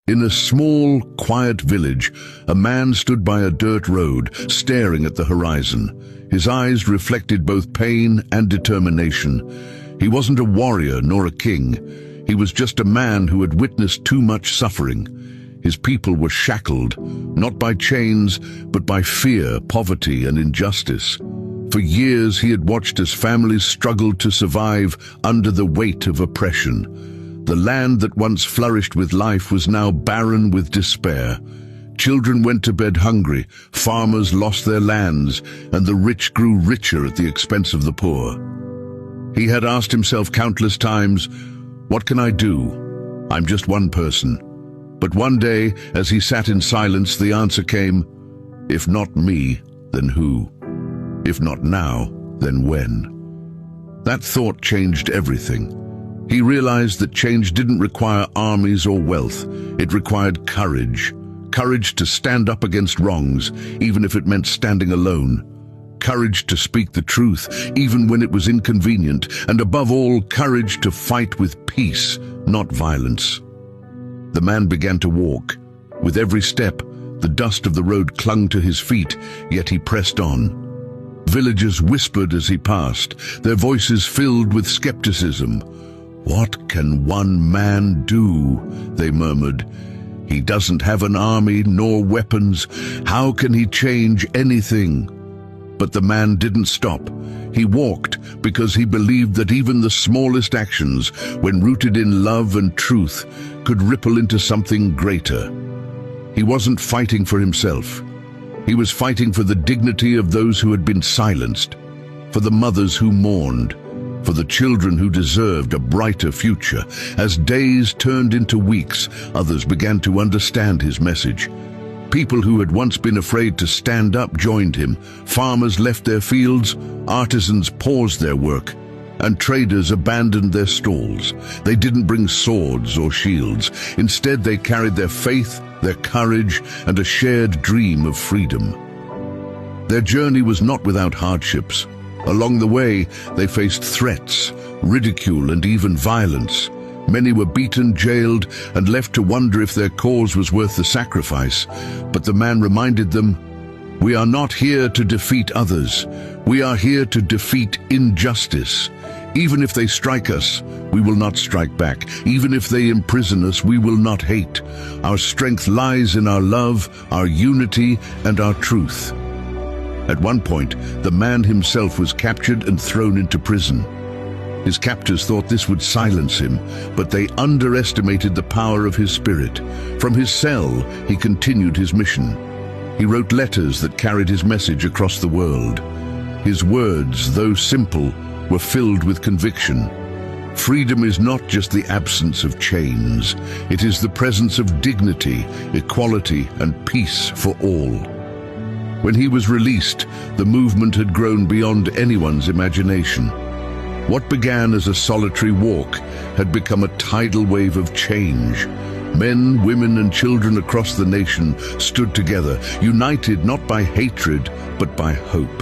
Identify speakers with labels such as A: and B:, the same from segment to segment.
A: In a small, quiet village, a man stood by a dirt road, staring at the horizon. His eyes reflected both pain and determination. He wasn't a warrior nor a king. He was just a man who had witnessed too much suffering. His people were shackled, not by chains, but by fear, poverty, and injustice. For years he had watched as families struggled to survive under the weight of oppression. The land that once flourished with life was now barren with despair. Children went to bed hungry, farmers lost their lands, and the rich grew richer at the expense of the poor. He had asked himself countless times, "What can I do? I'm just one person." But one day, as he sat in silence, the answer came, "If not me, then who? If not now, then when?" That thought changed everything. He realized that change didn't require armies or wealth. It required courage. Courage to stand up against wrongs, even if it meant standing alone. Courage to speak the truth, even when it was inconvenient. And above all, courage to fight with peace, not violence. The man began to walk. With every step, the dust of the road clung to his feet, yet he pressed on. Villagers whispered as he passed, their voices filled with skepticism. "What can one man do?" they murmured. "He doesn't have an army nor weapons. How can he change anything?" But the man didn't stop. He walked because he believed that even the smallest actions, when rooted in love and truth, could ripple into something greater. He wasn't fighting for himself. He was fighting for the dignity of those who had been silenced, for the mothers who mourned, for the children who deserved a brighter future. As days turned into weeks, others began to understand his message. People who had once been afraid to stand up joined him. Farmers left their fields, artisans paused their work, and traders abandoned their stalls. They didn't bring swords or shields. Instead, they carried their faith, their courage, and a shared dream of freedom. Their journey was not without hardships. Along the way, they faced threats, ridicule, and even violence. Many were beaten, jailed, and left to wonder if their cause was worth the sacrifice. But the man reminded them, "We are not here to defeat others. We are here to defeat injustice. Even if they strike us, we will not strike back. Even if they imprison us, we will not hate. Our strength lies in our love, our unity, and our truth." At one point, the man himself was captured and thrown into prison. His captors thought this would silence him, but they underestimated the power of his spirit. From his cell, he continued his mission. He wrote letters that carried his message across the world. His words, though simple, were filled with conviction. Freedom is not just the absence of chains. It is the presence of dignity, equality, and peace for all. When he was released, the movement had grown beyond anyone's imagination. What began as a solitary walk had become a tidal wave of change. Men, women, and children across the nation stood together, united not by hatred, but by hope.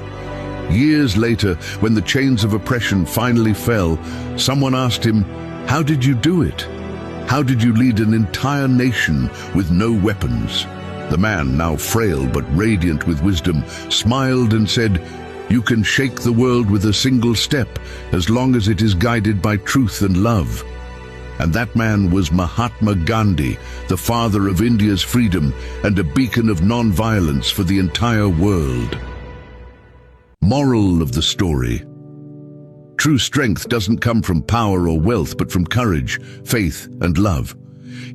A: Years later, when the chains of oppression finally fell, someone asked him, "How did you do it? How did you lead an entire nation with no weapons?" The man, now frail but radiant with wisdom, smiled and said, "You can shake the world with a single step, as long as it is guided by truth and love." And that man was Mahatma Gandhi, the father of India's freedom and a beacon of non-violence for the entire world. Moral of the story: true strength doesn't come from power or wealth, but from courage, faith, and love.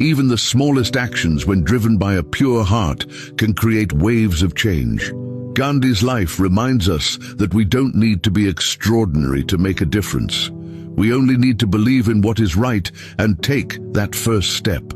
A: Even the smallest actions, when driven by a pure heart, can create waves of change. Gandhi's life reminds us that we don't need to be extraordinary to make a difference. We only need to believe in what is right and take that first step.